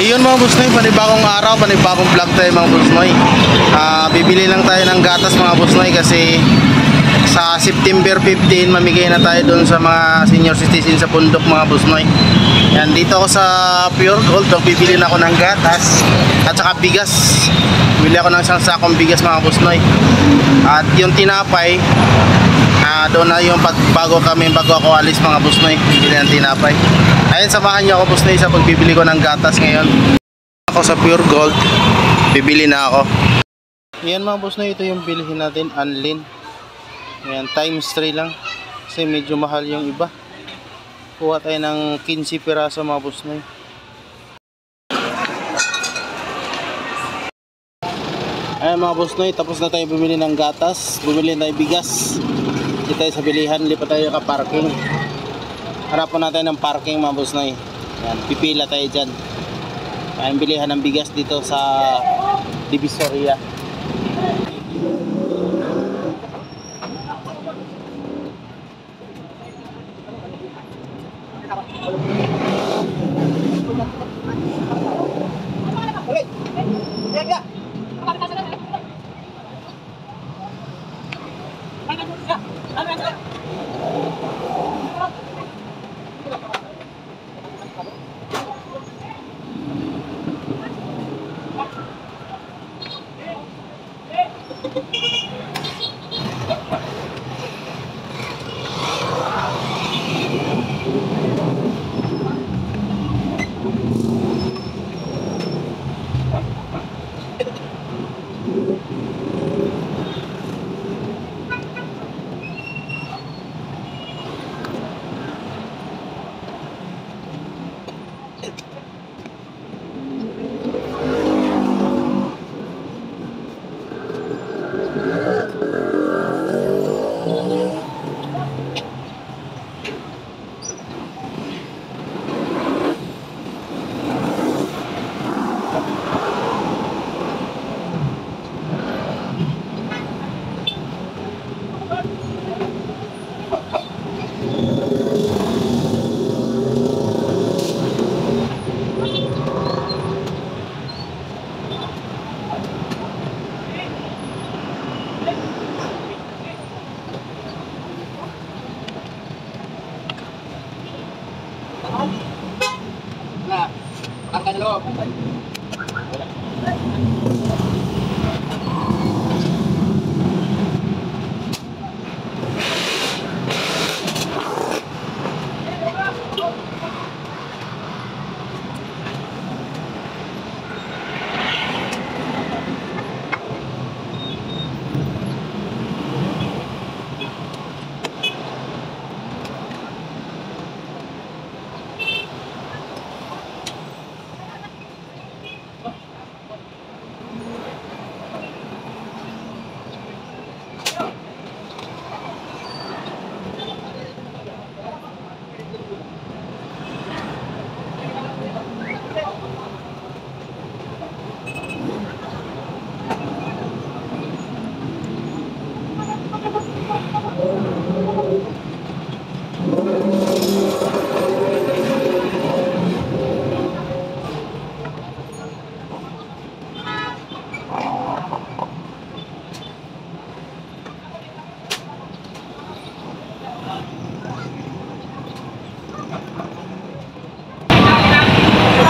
Ayun mga boss noy, panibagong araw, panibagong vlog tayo mga boss noy. Bibili lang tayo ng gatas mga boss noy kasi sa September 15 mamigay na tayo doon sa mga senior citizen sa Pundok mga boss noy. Yan, dito ako sa Pure Gold, bibili na ako ng gatas at saka bigas. Bibili ako ng isang sakong bigas mga boss noy. At yung tinapay, doon na yung bago ako alis mga boss noy, bibili ng tinapay. Ayun, samahan niyo ako boss noy sa pagbibili ko ng gatas ngayon. Ako sa Pure Gold, bibili na ako. Yan mga boss noy, ito yung bilhin natin, Anlin. Ayan, times 3 lang kasi medyo mahal yung iba. Kuha tayo ng 15 piraso mga boss noy. Ayan mga boss noy, tapos na tayo bumili ng gatas, bumili na tayo bigas. Dito tayo sa bilihan, lipat tayo ka parking. Harapan natin ng parking mga boss noy. Ayan, pipila tayo dyan. Ayan, bilihan ng bigas dito sa Divisoria.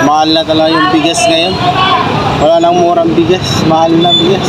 Mahal na talaga yung bigas ngayon. Wala nang murang bigas, mahal na bigas.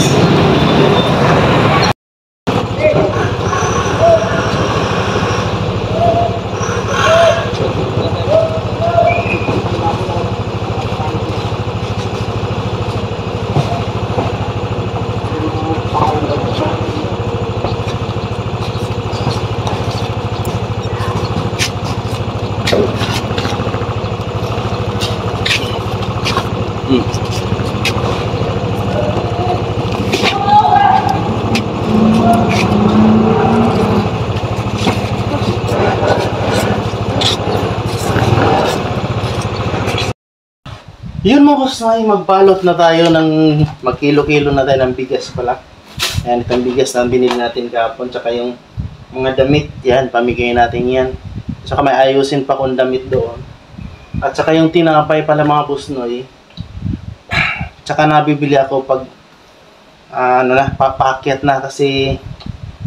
Yun mga boss noy, magbalot na tayo ng magkilo-kilo na tayo ng bigas pala. Ayan, itong bigas na binili natin kahapon, tsaka yung mga damit, yan, pamigay natin yan. Tsaka may ayusin pa kung damit doon. At saka yung tinapay pala mga boss noy, Tsaka nabibili ako pag papakyat na kasi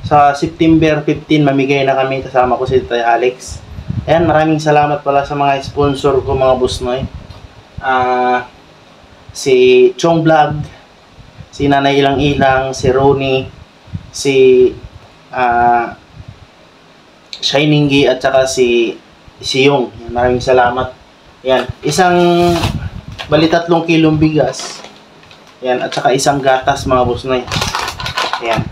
sa September 15 mamigay na kami kasama ko si Tay Alex. Ayan, maraming salamat pala sa mga sponsor ko mga Busnoy. Si Chong Vlog, si Nanay Ilang Ilang, si Ronnie, si Shining Gi at saka si Yung. Maraming salamat. Yan, isang 3 kilong bigas. Yan, at saka isang gatas mga Busnoy. Yan.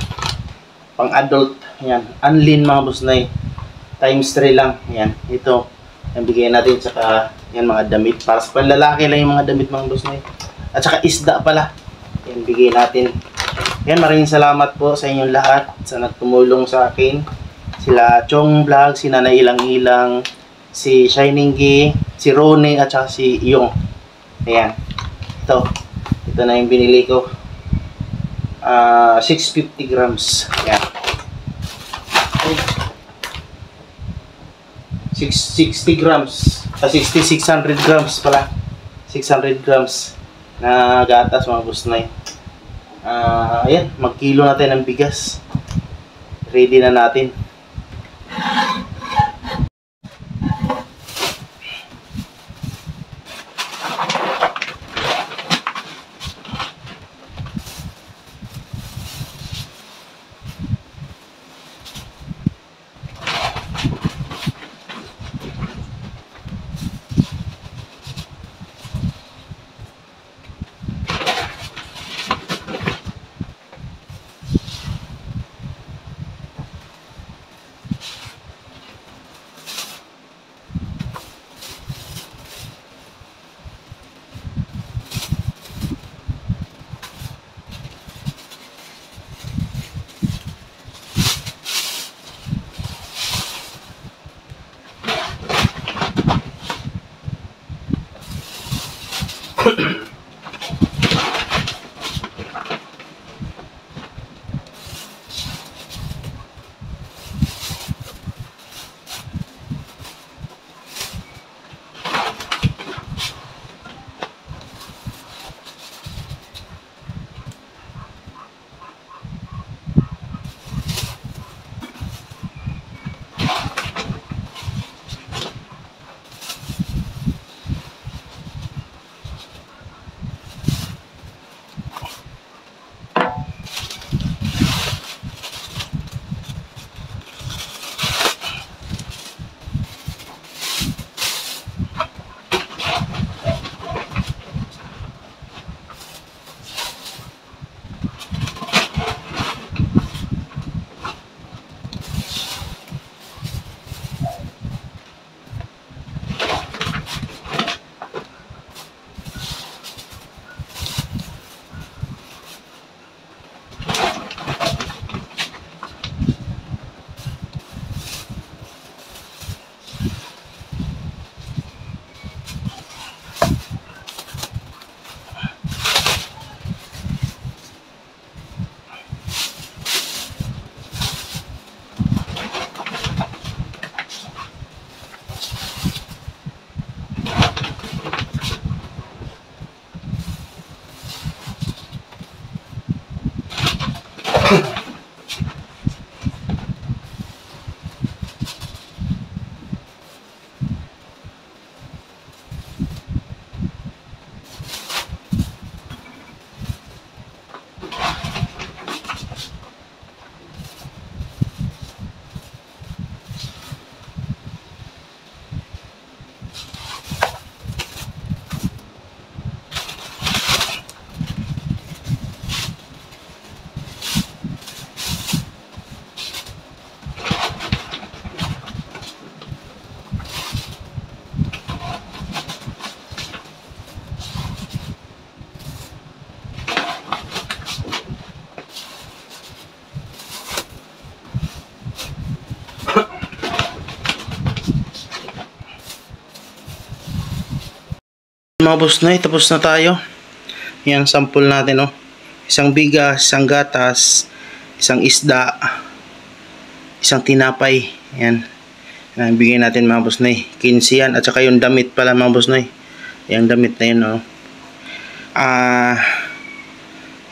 Pang adult. Yan, unlean mga Busnoy. Times 3 lang. Yan, ito. Yan, bigyan natin. Saka yan mga damit. Para sa panlalaki lang yung mga damit mga Busnoy. At saka isda pala. Yan, bigyan natin. Yan, maraming salamat po sa inyong lahat sa nagtumulong sa akin. Sila Chong Vlog, si Nanay Ilang Ilang, si Shining Gi, si Ronnie, at saka si Yung. Ayan. Ito na yung binili ko. 650 grams. Ayan. 60 grams. 600 grams pala. 600 grams na gatas mga Busnoy. Ayan, magkilo natin ng bigas. Ready na natin. Mga Busnoy, tapos na tayo. Yan, sample natin, oh. Isang bigas, isang gatas, isang isda, isang tinapay. Yan. Yan, bigyan natin mga Busnoy. 15 yan. At saka yung damit pala mga Busnoy. Yung damit na yun, oh.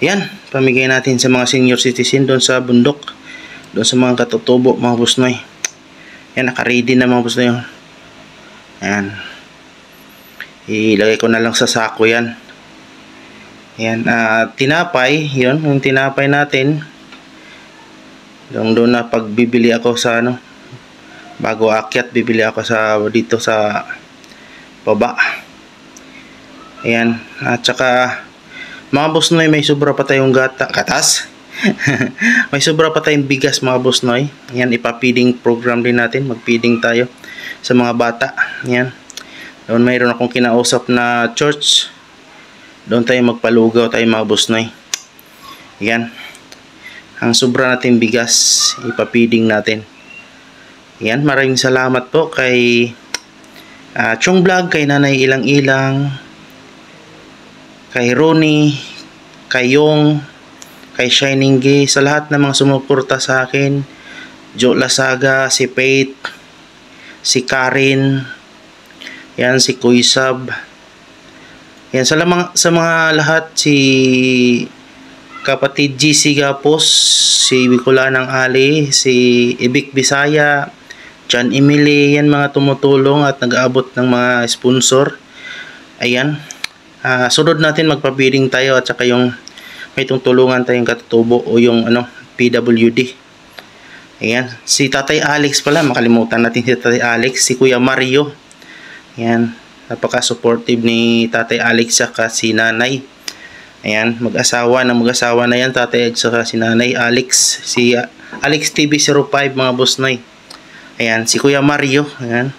Yan, pamigay natin sa mga senior citizen doon sa bundok, doon sa mga katutubo mga busnoy. Yan, naka-ready na mga busnoy. Yan, ilagay ko na lang sa sako yan. Yan, tinapay, yun, yung tinapay natin. Doon na pagbibili ako sa bago akyat, bibili ako dito sa baba. Ayan, at saka mga busnoy, may sobra pa tayong gatas. May sobra pa tayong bigas mga busnoy. Ayan, ipapiding program din natin, magpiding tayo sa mga bata. Ayan, doon mayroon akong kinausap na church. Doon tayo magpalugaw tayo mga busnoy. Ayan, ang sobra nating bigas, ipapiding natin. Ayan, maraming salamat po kay Chong Vlog, kay Nanay Ilang Ilang, kay Ronnie, kay Yong, kay Shining Gay, sa lahat ng mga sumuporta sa akin. Jo Lasaga, si Faith, si Karin, yan, si Kuisab. Yan, sa mga lahat, si kapatid GC Gapos, si Bicolanang Ali, si Ibik Bisaya, John Emily, yan mga tumutulong at nag-aabot ng mga sponsor. Ayan, sunod natin magpabidding tayo, at saka yung may tutulungan tayong katutubo o yung PWD. Ayan, si Tatay Alex pala, makalimutan natin si Tatay Alex, si Kuya Mario. Ayan, napaka-supportive ni Tatay Alex saka si Nanay. Ayan, mag-asawa na yan, Tatay at saka si Nanay Alex, si Alex TV 05 mga busnoy. Ayan, si Kuya Mario, ayan,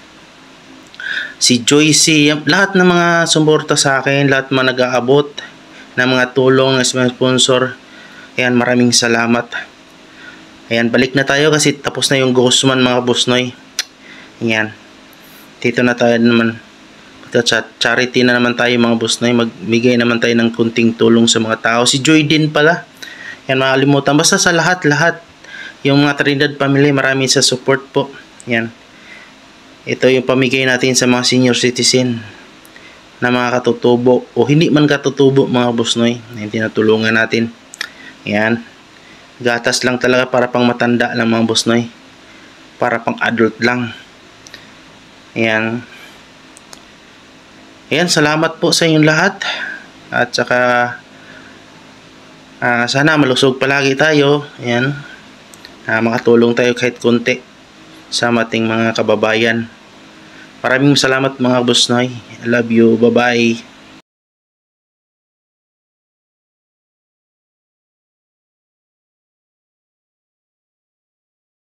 si Joyce, lahat ng mga sumuporta sa akin, lahat mga nag-aabot ng mga tulong ng mga sponsor. Ayan, maraming salamat. Ayan, balik na tayo kasi tapos na yung Guzman mga busnoy. Ayan, dito na tayo naman. Charity na naman tayo mga busnoy, magbigay naman tayo ng kunting tulong sa mga tao. Si Joy din pala, yan, makalimutan, basta sa lahat yung mga Trinidad family, maraming sa support po. Yan, ito yung pamigay natin sa mga senior citizen na mga katutubo o hindi man katutubo mga busnoy, na tinutulungan natin. Yan, gatas lang talaga, para pang matanda lang mga busnoy, para pang adult lang. Ayan. Ayan, salamat po sa inyong lahat. At saka sana malusog palagi tayo. Ayan, makatulong tayo kahit konti sa ating mga kababayan. Maraming salamat mga busnoy. I love you. Bye bye.